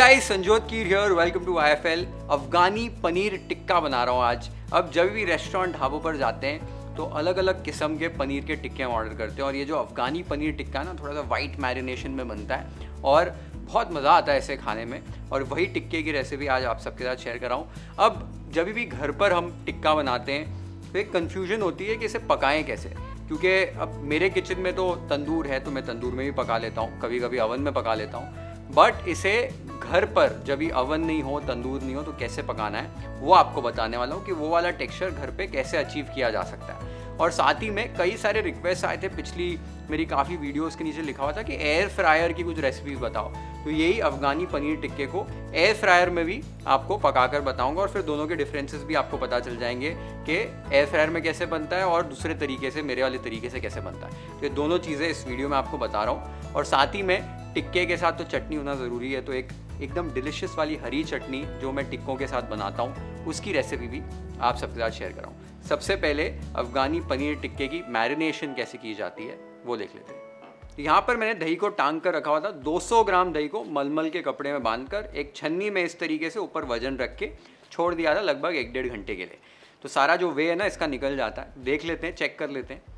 Guys, Sanjyot Keer here, welcome to IFL। Afghani paneer tikka बना रहा हूँ आज। अब जब भी रेस्टोरेंट ढाबों पर जाते हैं तो अलग अलग किस्म के पनीर के टिक्के हम ऑर्डर करते हैं और ये जो अफगानी पनीर टिक्का ना थोड़ा सा वाइट मैरिनेशन में बनता है और बहुत मज़ा आता है इसे खाने में। और वही टिक्के की रेसिपी आज आप सबके साथ शेयर कर रहा हूँ। अब जब भी घर पर हम टिक्का बनाते हैं तो एक कन्फ्यूजन होती है कि इसे पकाएं कैसे, क्योंकि अब मेरे किचन में तो तंदूर है तो मैं तंदूर में भी पका लेता हूँ, कभी कभी अवन में पका लेता हूँ। बट इसे घर पर जब भी अवन नहीं हो, तंदूर नहीं हो, तो कैसे पकाना है वो आपको बताने वाला हूँ कि वो वाला टेक्सचर घर पे कैसे अचीव किया जा सकता है। और साथ ही में कई सारे रिक्वेस्ट आए थे, पिछली मेरी काफ़ी वीडियोस के नीचे लिखा हुआ था कि एयर फ्रायर की कुछ रेसिपी बताओ। तो यही अफगानी पनीर टिक्के को एयर फ्रायर में भी आपको पकाकर बताऊंगा और फिर दोनों के डिफरेंसेस भी आपको पता चल जाएंगे कि एयर फ्रायर में कैसे बनता है और दूसरे तरीके से, मेरे वाले तरीके से कैसे बनता है। तो ये दोनों चीज़ें इस वीडियो में आपको बता रहा हूँ। और साथ ही में टिक्के के साथ तो चटनी होना ज़रूरी है, तो एकदम डिलिशियस वाली हरी चटनी जो मैं टिक्कों के साथ बनाता हूँ उसकी रेसिपी भी आप सबके साथ शेयर कर रहा हूँ। सबसे पहले अफगानी पनीर टिक्के की मैरिनेशन कैसे की जाती है वो देख लेते हैं। तो यहाँ पर मैंने दही को टांग कर रखा हुआ था। 200 ग्राम दही को मलमल के कपड़े में बांधकर एक छन्नी में इस तरीके से ऊपर वजन रख के छोड़ दिया था लगभग 1-1.5 घंटे के लिए। तो सारा जो वे है ना इसका निकल जाता है। देख लेते हैं, चेक कर लेते हैं।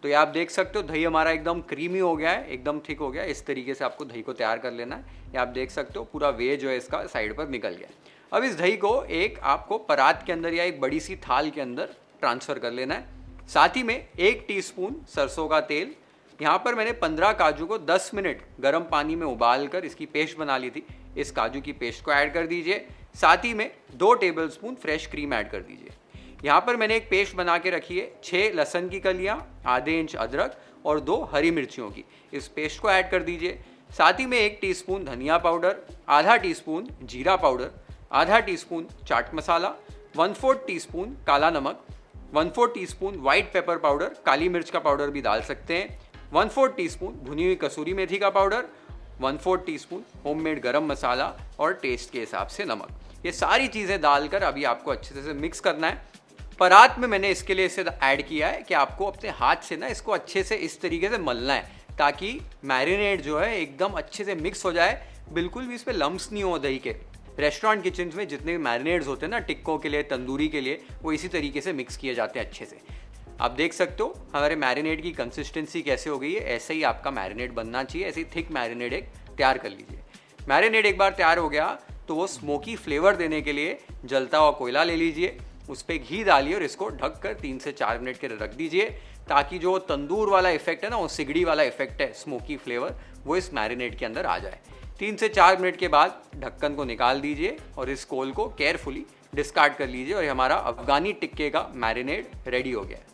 तो ये आप देख सकते हो दही हमारा एकदम क्रीमी हो गया है, एकदम थिक हो गया है। इस तरीके से आपको दही को तैयार कर लेना है। ये आप देख सकते हो पूरा वे जो है इसका साइड पर निकल गया है। अब इस दही को एक आपको परात के अंदर या एक बड़ी सी थाल के अंदर ट्रांसफ़र कर लेना है। साथ ही में 1 टीस्पून सरसों का तेल। यहाँ पर मैंने 15 काजू को 10 मिनट गर्म पानी में उबाल कर इसकी पेस्ट बना ली थी। इस काजू की पेस्ट को ऐड कर दीजिए। साथ ही में 2 टेबलस्पून फ्रेश क्रीम ऐड कर दीजिए। यहाँ पर मैंने एक पेस्ट बना के रखी है 6 लहसुन की कलियाँ, आधे इंच अदरक और 2 हरी मिर्चियों की। इस पेस्ट को ऐड कर दीजिए। साथ ही में 1 टीस्पून धनिया पाउडर, आधा टीस्पून जीरा पाउडर, आधा टीस्पून चाट मसाला, 1/4 टीस्पून काला नमक, 1/4 टीस्पून व्हाइट पेपर पाउडर, काली मिर्च का पाउडर भी डाल सकते हैं, 1/4 टीस्पून भुनी हुई कसूरी मेथी का पाउडर, 1/4 टीस्पून होममेड गरम मसाला और टेस्ट के हिसाब से नमक। ये सारी चीज़ें डालकर अभी आपको अच्छे से मिक्स करना है। परात में मैंने इसके लिए इसे ऐड किया है कि आपको अपने हाथ से ना इसको अच्छे से इस तरीके से मलना है ताकि मैरिनेट जो है एकदम अच्छे से मिक्स हो जाए, बिल्कुल भी इस पर लम्स नहीं हो दही के। रेस्टोरेंट किचन में जितने भी मैरिनेट्स होते हैं ना टिक्कों के लिए, तंदूरी के लिए, वो इसी तरीके से मिक्स किए जाते हैं अच्छे से। आप देख सकते हो हमारे मैरिनेट की कंसिस्टेंसी कैसे हो गई है। ऐसे ही आपका मैरिनेट बनना चाहिए। ऐसे ही थिक मैरिनेट एक तैयार कर लीजिए। मैरिनेट एक बार तैयार हो गया तो वो स्मोकी फ्लेवर देने के लिए जलता हुआ कोयला ले लीजिए, उस पर घी डालिए और इसको ढक कर 3 से 4 मिनट के लिए रख दीजिए ताकि जो तंदूर वाला इफेक्ट है ना, वो सिगड़ी वाला इफेक्ट है, स्मोकी फ्लेवर, वो इस मैरिनेट के अंदर आ जाए। 3 से 4 मिनट के बाद ढक्कन को निकाल दीजिए और इस कोल को केयरफुली डिस्कार्ड कर लीजिए और हमारा अफगानी टिक्के का मैरिनेट रेडी हो गया है।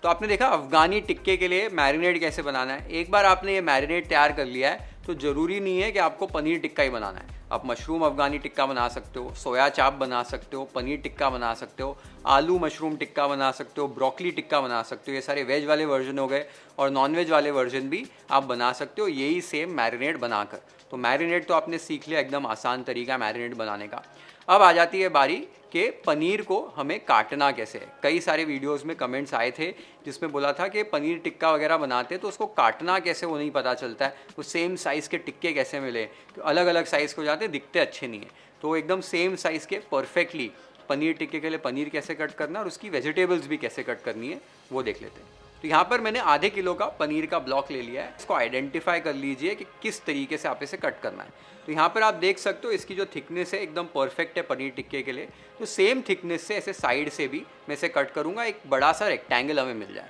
तो आपने देखा अफगानी टिक्के के लिए मैरिनेट कैसे बनाना है। एक बार आपने ये मैरिनेट तैयार कर लिया है तो ज़रूरी नहीं है कि आपको पनीर टिक्का ही बनाना है। आप मशरूम अफगानी टिक्का बना सकते हो, सोया चाप बना सकते हो, पनीर टिक्का बना सकते हो, आलू मशरूम टिक्का बना सकते हो, ब्रोकली टिक्का बना सकते हो। ये सारे वेज वाले वर्जन हो गए और नॉन वेज वाले वर्जन भी आप बना सकते हो यही सेम मैरिनेट बनाकर। तो मैरिनेट तो आपने सीख लिया, एकदम आसान तरीका मैरिनेट बनाने का। अब आ जाती है बारी कि पनीर को हमें काटना कैसे है। कई सारे वीडियोस में कमेंट्स आए थे जिसमें बोला था कि पनीर टिक्का वगैरह बनाते तो उसको काटना कैसे वो नहीं पता चलता है, वो सेम साइज़ के टिक्के कैसे मिले, तो अलग अलग साइज़ के हो जाते, दिखते अच्छे नहीं है। तो एकदम सेम साइज़ के परफेक्टली पनीर टिक्के के लिए पनीर कैसे कट करना और उसकी वेजिटेबल्स भी कैसे कट करनी है वो देख लेते हैं। तो यहाँ पर मैंने आधे किलो का पनीर का ब्लॉक ले लिया है। इसको आइडेंटिफाई कर लीजिए कि किस तरीके से आप इसे कट करना है। तो यहाँ पर आप देख सकते हो इसकी जो थिकनेस है एकदम परफेक्ट है पनीर टिक्के के लिए। तो सेम थिकनेस से ऐसे साइड से भी मैं इसे कट करूँगा, एक बड़ा सा रेक्टेंगल हमें मिल जाए।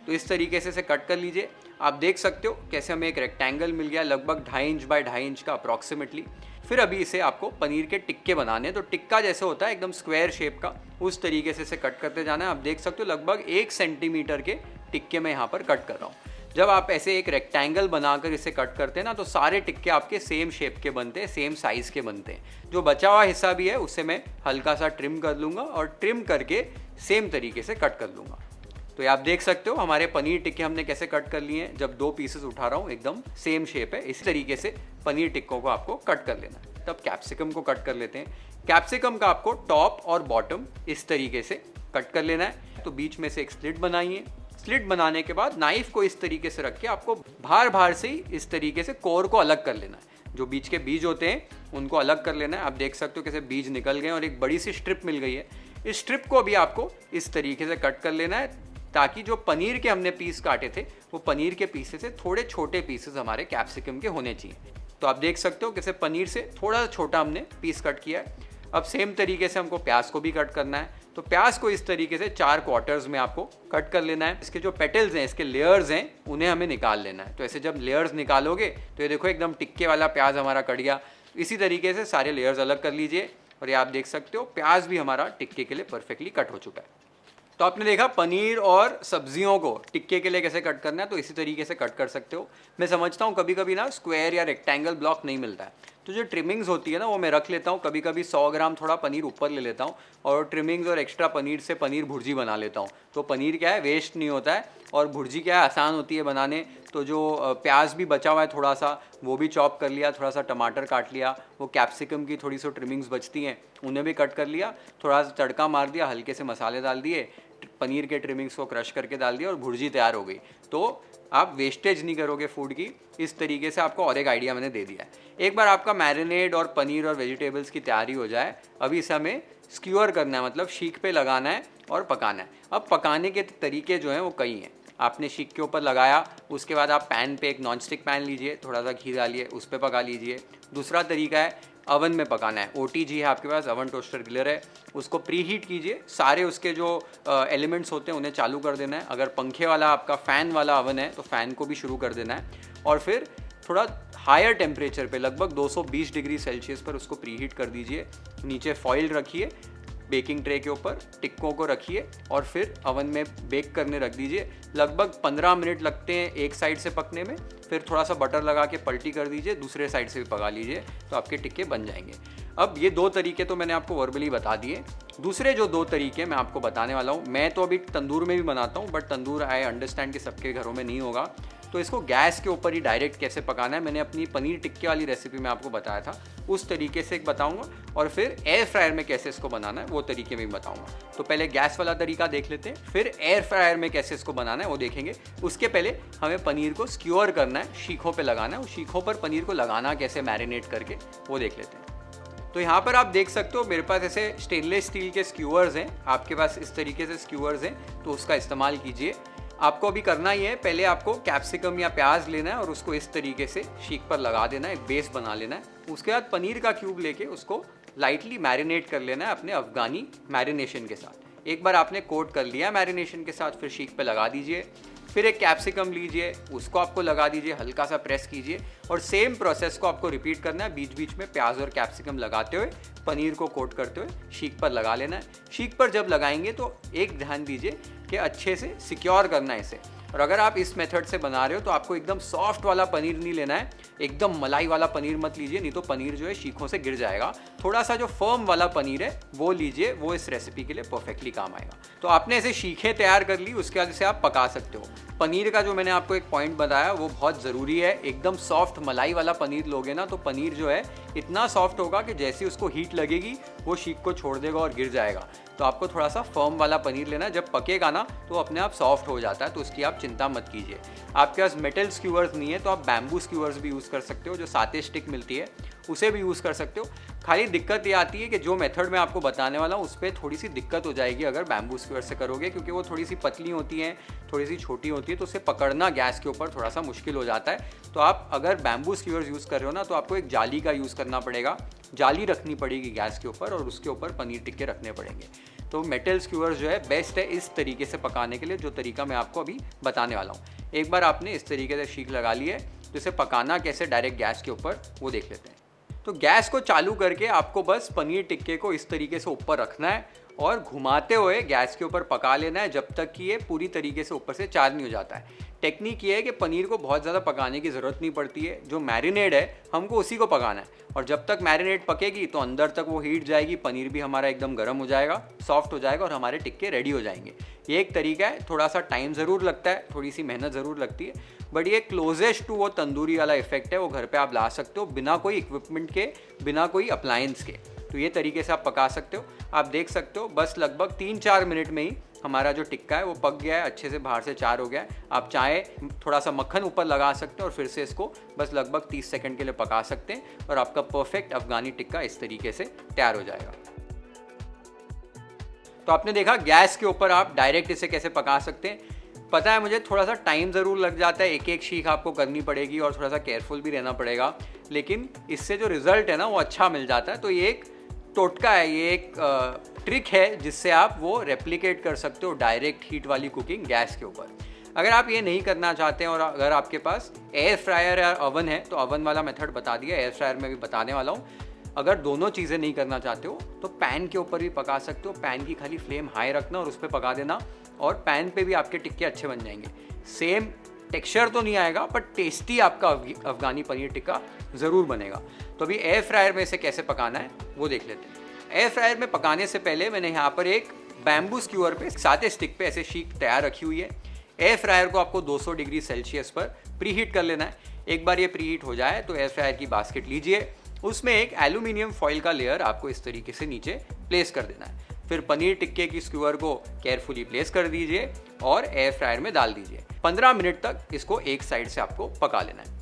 तो इस तरीके से इसे कट कर लीजिए। आप देख सकते हो कैसे हमें एक रेक्टेंगल मिल गया लगभग 2.5 इंच बाय 2.5 इंच का अप्रॉक्सीमेटली। फिर अभी इसे आपको पनीर के टिक्के बनाने हैं। तो टिक्का जैसे होता है एकदम स्क्वायर शेप का, उस तरीके से इसे कट करते जाना है। आप देख सकते हो लगभग 1 सेंटीमीटर के टिक्के मैं यहाँ पर कट कर रहा हूँ। जब आप ऐसे एक रेक्टेंगल बनाकर इसे कट करते हैं ना तो सारे टिक्के आपके सेम शेप के बनते हैं, सेम साइज़ के बनते हैं। जो बचा हुआ हिस्सा भी है उसे मैं हल्का सा ट्रिम कर लूँगा और ट्रिम करके सेम तरीके से कट कर लूँगा। तो ये आप देख सकते हो हमारे पनीर टिक्के हमने कैसे कट कर लिए हैं। जब 2 पीसेस उठा रहा हूँ एकदम सेम शेप है, इसी तरीके से पनीर टिक्कों को आपको कट कर लेना है। तब कैप्सिकम को कट कर लेते हैं। कैप्सिकम का आपको टॉप और बॉटम इस तरीके से कट कर लेना है। तो बीच में से एक स्लिट बनाइए। स्लिट बनाने के बाद नाइफ को इस तरीके से रख के आपको बाहर से ही इस तरीके से कोर को अलग कर लेना है। जो बीच के बीज होते हैं उनको अलग कर लेना है। आप देख सकते हो कैसे बीज निकल गए और एक बड़ी सी स्ट्रिप मिल गई है। इस स्ट्रिप को भी आपको इस तरीके से कट कर लेना है ताकि जो पनीर के हमने पीस काटे थे वो पनीर के पीसेस से थोड़े छोटे पीसेस हमारे कैप्सिकम के होने चाहिए। तो आप देख सकते हो कैसे पनीर से थोड़ा छोटा हमने पीस कट किया है। अब सेम तरीके से हमको प्याज को भी कट करना है। तो प्याज को इस तरीके से 4 क्वार्टर्स में आपको कट कर लेना है। इसके जो पेटल्स हैं, इसके लेयर्स हैं, उन्हें हमें निकाल लेना है। तो ऐसे जब लेयर्स निकालोगे तो ये देखो एकदम टिक्के वाला प्याज हमारा कट गया। इसी तरीके से सारे लेयर्स अलग कर लीजिए और ये आप देख सकते हो प्याज भी हमारा टिक्के के लिए परफेक्टली कट हो चुका है। तो आपने देखा पनीर और सब्जियों को टिक्के के लिए कैसे कट करना है, तो इसी तरीके से कट कर सकते हो। मैं समझता हूँ कभी कभी ना स्क्वायर या रेक्टेंगल ब्लॉक नहीं मिलता है, तो जो ट्रिमिंग्स होती है ना वो मैं रख लेता हूँ। कभी कभी 100 ग्राम थोड़ा पनीर ऊपर ले लेता हूँ और ट्रिमिंग्स और एक्स्ट्रा पनीर से पनीर भुर्जी बना लेता हूँ। तो पनीर क्या है, वेस्ट नहीं होता है और भुर्जी क्या है, आसान होती है बनाने। तो जो प्याज भी बचा हुआ है थोड़ा सा वो भी चॉप कर लिया, थोड़ा सा टमाटर काट लिया, वो कैप्सिकम की थोड़ी सी ट्रिमिंग्स बचती हैं उन्हें भी कट कर लिया, थोड़ा सा तड़का मार दिया, हल्के से मसाले डाल दिए, पनीर के ट्रिमिंग्स को क्रश करके डाल दिया और भुर्जी तैयार हो गई। तो आप वेस्टेज नहीं करोगे फूड की। इस तरीके से आपको और एक आइडिया मैंने दे दिया है। एक बार आपका मैरिनेड और पनीर और वेजिटेबल्स की तैयारी हो जाए, अभी इसे हमें स्क्यूअर करना है, मतलब शीख पे लगाना है और पकाना है। अब पकाने के तरीके जो हैं वो कई हैं। आपने शीख के ऊपर लगाया, उसके बाद आप पैन पे एक नॉन स्टिक पैन लीजिए, थोड़ा सा घी डालिए, उस पर पका लीजिए। दूसरा तरीका है अवन में पकाना है। OTG है आपके पास, ओवन टोस्टर ग्रिलर है, उसको प्री हीट कीजिए। सारे उसके जो एलिमेंट्स होते हैं उन्हें चालू कर देना है। अगर पंखे वाला आपका फ़ैन वाला अवन है तो फ़ैन को भी शुरू कर देना है और फिर थोड़ा हायर टेम्परेचर पे लगभग 220 डिग्री सेल्सियस पर उसको प्री हीट कर दीजिए। नीचे फॉइल रखिए, बेकिंग ट्रे के ऊपर टिक्कों को रखिए और फिर अवन में बेक करने रख दीजिए। लगभग 15 मिनट लगते हैं एक साइड से पकने में, फिर थोड़ा सा बटर लगा के पलटी कर दीजिए, दूसरे साइड से भी पका लीजिए, तो आपके टिक्के बन जाएंगे। अब ये 2 तरीके तो मैंने आपको वर्बली बता दिए। दूसरे जो 2 तरीके मैं आपको बताने वाला हूँ, मैं तो अभी तंदूर में भी बनाता हूँ, बट तंदूर आई अंडरस्टैंड कि सबके घरों में नहीं होगा, तो इसको गैस के ऊपर ही डायरेक्ट कैसे पकाना है, मैंने अपनी पनीर टिक्के वाली रेसिपी में आपको बताया था, उस तरीके से एक बताऊंगा। और फिर एयर फ्रायर में कैसे इसको बनाना है वो तरीके में भी बताऊंगा। तो पहले गैस वाला तरीका देख लेते हैं, फिर एयर फ्रायर में कैसे इसको बनाना है वो देखेंगे। उसके पहले हमें पनीर को स्क्यूअर करना है, शीखों पर लगाना है। उस शीखों पर पनीर को लगाना कैसे मैरिनेट करके वो देख लेते हैं। तो यहाँ पर आप देख सकते हो मेरे पास ऐसे स्टेनलेस स्टील के स्क्यूअर्स हैं, आपके पास इस तरीके से स्क्यूअर्स हैं, तो उसका इस्तेमाल कीजिए। आपको अभी करना ही है, पहले आपको कैप्सिकम या प्याज लेना है और उसको इस तरीके से शीख पर लगा देना है, एक बेस बना लेना है। उसके बाद पनीर का क्यूब लेके उसको लाइटली मैरिनेट कर लेना है अपने अफगानी मैरिनेशन के साथ। एक बार आपने कोट कर लिया मैरिनेशन के साथ, फिर शीख पे लगा दीजिए। फिर एक कैप्सिकम लीजिए, उसको आपको लगा दीजिए, हल्का सा प्रेस कीजिए और सेम प्रोसेस को आपको रिपीट करना है। बीच बीच में प्याज और कैप्सिकम लगाते हुए पनीर को कोट करते हुए शीख पर लगा लेना है। शीख पर जब लगाएंगे तो एक ध्यान दीजिए कि अच्छे से सिक्योर करना है इसे। और अगर आप इस मेथड से बना रहे हो तो आपको एकदम सॉफ्ट वाला पनीर नहीं लेना है, एकदम मलाई वाला पनीर मत लीजिए, नहीं तो पनीर जो है शीखों से गिर जाएगा। थोड़ा सा जो फर्म वाला पनीर है वो लीजिए, वो इस रेसिपी के लिए परफेक्टली काम आएगा। तो आपने ऐसे शीखें तैयार कर ली, उसके बाद इसे आप पका सकते हो। पनीर का जो मैंने आपको एक पॉइंट बताया वो बहुत ज़रूरी है। एकदम सॉफ्ट मलाई वाला पनीर लोगे ना तो पनीर जो है इतना सॉफ्ट होगा कि जैसे उसको हीट लगेगी वो शीख को छोड़ देगा और गिर जाएगा। तो आपको थोड़ा सा फर्म वाला पनीर लेना है, जब पकेगा ना तो अपने आप सॉफ्ट हो जाता है, तो उसकी आप चिंता मत कीजिए। आपके पास मेटल स्क्यूअर्स नहीं है तो आप बैम्बू स्क्यूअर्स भी यूज़ कर सकते हो, जो 7 स्टिक मिलती है उसे भी यूज़ कर सकते हो। खाली दिक्कत ये आती है कि जो मेथड मैं आपको बताने वाला हूँ उस पर थोड़ी सी दिक्कत हो जाएगी अगर बैम्बू स्क्यूअर से करोगे, क्योंकि वो थोड़ी सी पतली होती हैं, थोड़ी सी छोटी होती है, तो उसे पकड़ना गैस के ऊपर थोड़ा सा मुश्किल हो जाता है। तो आप अगर बैम्बू स्क्यूअर्स यूज़ कर रहे हो ना तो आपको एक जाली का यूज़ करना पड़ेगा, जाली रखनी पड़ेगी गैस के ऊपर और उसके ऊपर पनीर टिक्के रखने पड़ेंगे। तो मेटल स्क्यूअर्स जो है बेस्ट है इस तरीके से पकाने के लिए, जो तरीका मैं आपको अभी बताने वाला हूँ। एक बार आपने इस तरीके से शीख लगा ली है तो इसे पकाना कैसे डायरेक्ट गैस के ऊपर वो देख लेते हैं। तो गैस को चालू करके आपको बस पनीर टिक्के को इस तरीके से ऊपर रखना है और घुमाते हुए गैस के ऊपर पका लेना है जब तक कि ये पूरी तरीके से ऊपर से चार नहीं हो जाता है। टेक्निक ये है कि पनीर को बहुत ज़्यादा पकाने की ज़रूरत नहीं पड़ती है, जो मैरिनेड है हमको उसी को पकाना है और जब तक मैरिनेड पकेगी तो अंदर तक वो हीट जाएगी, पनीर भी हमारा एकदम गर्म हो जाएगा, सॉफ्ट हो जाएगा और हमारे टिक्के रेडी हो जाएंगे। ये एक तरीका है, थोड़ा सा टाइम ज़रूर लगता है, थोड़ी सी मेहनत ज़रूर लगती है, बट ये क्लोजेस्ट टू वो तंदूरी वाला इफेक्ट है, वो घर पे आप ला सकते हो बिना कोई इक्विपमेंट के, बिना कोई अप्लायंस के। तो ये तरीके से आप पका सकते हो। आप देख सकते हो बस लगभग 3-4 मिनट में ही हमारा जो टिक्का है वो पक गया है, अच्छे से बाहर से चार हो गया है। आप चाहें थोड़ा सा मक्खन ऊपर लगा सकते हैं और फिर से इसको बस लगभग 30 सेकंड के लिए पका सकते हैं और आपका परफेक्ट अफगानी टिक्का इस तरीके से तैयार हो जाएगा। तो आपने देखा गैस के ऊपर आप डायरेक्ट इसे कैसे पका सकते हैं। पता है मुझे थोड़ा सा टाइम ज़रूर लग जाता है, एक एक शीख आपको करनी पड़ेगी और थोड़ा सा केयरफुल भी रहना पड़ेगा, लेकिन इससे जो रिज़ल्ट है ना वो अच्छा मिल जाता है। तो ये एक टोटका है, ये एक ट्रिक है जिससे आप वो रेप्लिकेट कर सकते हो डायरेक्ट हीट वाली कुकिंग गैस के ऊपर। अगर आप ये नहीं करना चाहते हैं और अगर आपके पास एयर फ्रायर या ओवन है तो ओवन वाला मेथड बता दिया, एयर फ्रायर में भी बताने वाला हूँ। अगर दोनों चीज़ें नहीं करना चाहते हो तो पैन के ऊपर भी पका सकते हो। पैन की खाली फ्लेम हाई रखना और उस पर पका देना और पैन पे भी आपके टिक्के अच्छे बन जाएंगे। सेम टेक्सचर तो नहीं आएगा पर टेस्टी आपका अफगानी पनीर टिक्का ज़रूर बनेगा। तो अभी एयर फ्रायर में इसे कैसे पकाना है वो देख लेते हैं। एयर फ्रायर में पकाने से पहले मैंने यहाँ पर एक बैम्बू स्क्यूअर पे 7 स्टिक पे ऐसे शीट तैयार रखी हुई है। एयर फ्रायर को आपको 200 डिग्री सेल्सियस पर प्रीहीट कर लेना है। एक बार ये प्रीहीट हो जाए तो एयर फ्रायर की बास्केट लीजिए, उसमें एक एल्यूमिनियम फॉइल का लेयर आपको इस तरीके से नीचे प्लेस कर देना है। फिर पनीर टिक्के की स्क्यूअर को केयरफुली प्लेस कर दीजिए और एयर फ्रायर में डाल दीजिए। 15 मिनट तक इसको एक साइड से आपको पका लेना है।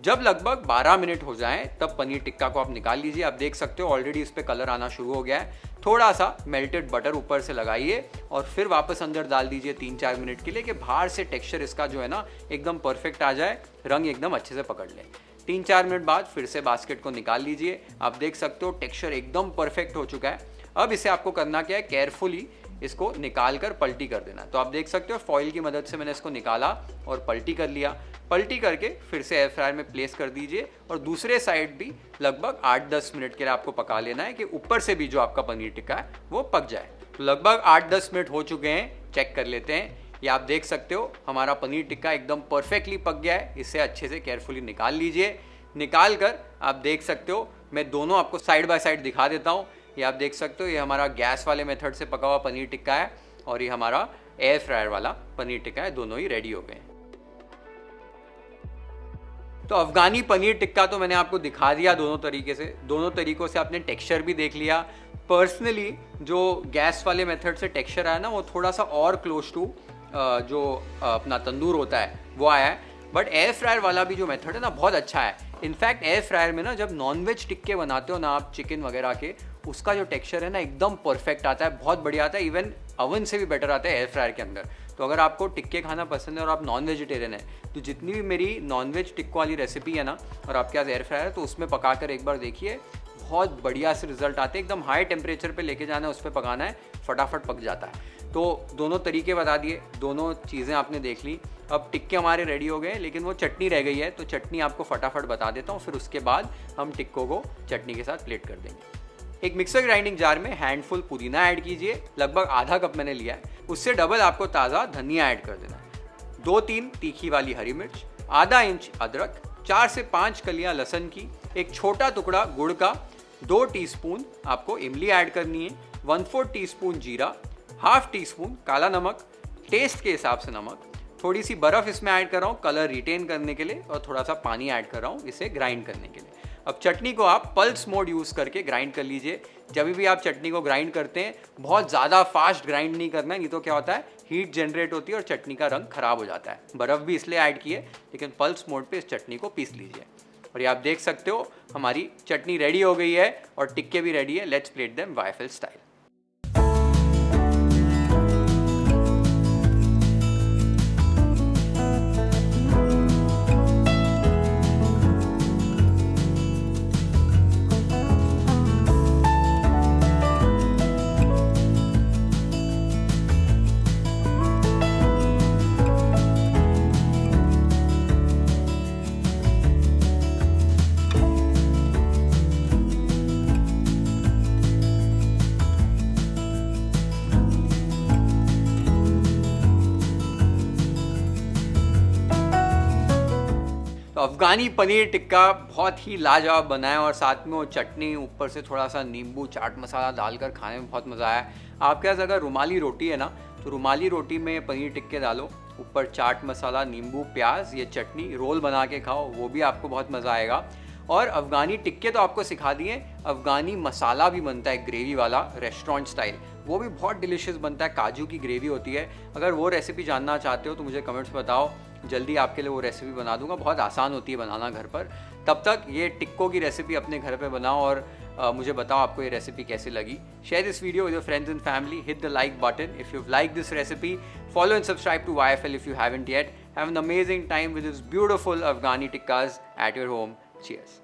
जब लगभग 12 मिनट हो जाएं तब पनीर टिक्का को आप निकाल लीजिए। आप देख सकते हो ऑलरेडी इस पर कलर आना शुरू हो गया है। थोड़ा सा मेल्टेड बटर ऊपर से लगाइए और फिर वापस अंदर डाल दीजिए 3-4 मिनट के लिए कि बाहर से टेक्सचर इसका जो है ना एकदम परफेक्ट आ जाए, रंग एकदम अच्छे से पकड़ ले। 3-4 मिनट बाद फिर से बास्केट को निकाल लीजिए। आप देख सकते हो टेक्सचर एकदम परफेक्ट हो चुका है। अब इसे आपको करना क्या है, केयरफुली इसको निकाल कर पलटी कर देना। तो आप देख सकते हो फॉइल की मदद से मैंने इसको निकाला और पलटी कर लिया। पलटी करके फिर से एयर फ्रायर में प्लेस कर दीजिए और दूसरे साइड भी लगभग 8-10 मिनट के लिए आपको पका लेना है कि ऊपर से भी जो आपका पनीर टिक्का है वो पक जाए। तो लगभग 8-10 मिनट हो चुके हैं, चेक कर लेते हैं। ये आप देख सकते हो हमारा पनीर टिक्का एकदम परफेक्टली पक गया है। इसे अच्छे से केयरफुली निकाल लीजिए। निकाल कर आप देख सकते हो, मैं दोनों आपको साइड बाय साइड दिखा देता हूँ। ये आप देख सकते हो ये हमारा गैस वाले मेथड से पका हुआ पनीर टिक्का है और ये हमारा एयर फ्रायर वाला पनीर टिक्का है। दोनों ही रेडी हो गए हैं। तो अफगानी पनीर टिक्का तो मैंने आपको दिखा दिया दोनों तरीके से। दोनों तरीकों से आपने टेक्सचर भी देख लिया। पर्सनली जो गैस वाले मेथड से टेक्सचर आया ना वो थोड़ा सा और क्लोज टू जो अपना तंदूर होता है वो आया है। बट एयर फ्रायर वाला भी जो मेथड है ना बहुत अच्छा है। इनफैक्ट एयर फ्रायर में ना जब नॉनवेज टिक्के बनाते हो ना आप चिकन वगैरह के, उसका जो टेक्सचर है ना एकदम परफेक्ट आता है, बहुत बढ़िया आता है। इवन ओवन से भी बेटर आता है एयर फ्रायर के अंदर। तो अगर आपको टिक्के खाना पसंद है और आप नॉन वेजिटेरियन है तो जितनी भी मेरी नॉनवेज टिक्को वाली रेसिपी है ना और आपके पास एयर फ्रायर है तो उसमें पका कर एक बार देखिए, बहुत बढ़िया से रिजल्ट आते हैं। एकदम हाई टेम्परेचर पे लेके जाना है, उस पर पकाना है, फटाफट पक जाता है। तो दोनों तरीके बता दिए, दोनों चीज़ें आपने देख ली। अब टिक्के हमारे रेडी हो गए, लेकिन वो चटनी रह गई है तो चटनी आपको फटाफट बता देता हूँ। फिर उसके बाद हम टिक्कों को चटनी के साथ प्लेट कर देंगे। एक मिक्सर ग्राइंडिंग जार में हैंडफुल पुदीना ऐड कीजिए, लगभग आधा कप मैंने लिया है। उससे डबल आपको ताज़ा धनिया ऐड कर देना है। 2-3 तीखी वाली हरी मिर्च, आधा इंच अदरक, 4 से 5 कलियां लहसुन की, एक छोटा टुकड़ा गुड़ का, 2 टीस्पून आपको इमली ऐड करनी है, 1/4 टीस्पून जीरा, हाफ टी स्पून काला नमक, टेस्ट के हिसाब से नमक, थोड़ी सी बर्फ़ इसमें ऐड कर रहा हूँ कलर रिटेन करने के लिए और थोड़ा सा पानी ऐड कर रहा हूँ इसे ग्राइंड करने के लिए। अब चटनी को आप पल्स मोड यूज़ करके ग्राइंड कर लीजिए। जब भी आप चटनी को ग्राइंड करते हैं बहुत ज़्यादा फास्ट ग्राइंड नहीं करना है, नहीं तो क्या होता है हीट जनरेट होती है और चटनी का रंग खराब हो जाता है। बर्फ़ भी इसलिए ऐड की है, लेकिन पल्स मोड पे इस चटनी को पीस लीजिए। और ये आप देख सकते हो हमारी चटनी रेडी हो गई है और टिक्के भी रेडी है। Let's plate them waffle style. Afghani paneer tikka बहुत ही लाजवाब बना है और साथ में वो चटनी, ऊपर से थोड़ा सा नींबू चाट मसाला डालकर खाने में बहुत मज़ा आया। आपके पास अगर रुमाली रोटी है ना तो रुमाली रोटी में पनीर टिक्के डालो, ऊपर चाट मसाला, नींबू, प्याज, ये चटनी रोल बना के खाओ, वो भी आपको बहुत मज़ा आएगा। और अफ़गानी टिक्के तो आपको सिखा दिए, अफ़गानी मसाला भी बनता है ग्रेवी वाला रेस्टोरेंट स्टाइल, वो भी बहुत डिलीशियस बनता है, काजू की ग्रेवी होती है। अगर वो रेसिपी जानना चाहते हो तो मुझे कमेंट्स बताओ, जल्दी आपके लिए वो रेसिपी बना दूंगा। बहुत आसान होती है बनाना घर पर। तब तक ये टिक्कों की रेसिपी अपने घर पे बनाओ और मुझे बताओ आपको ये रेसिपी कैसी लगी। Share this video with your friends and family, hit the like button if you like this recipe, follow and subscribe to YFL if you haven't yet. Have an amazing time with this beautiful Afghani tikkas at your home. Cheers.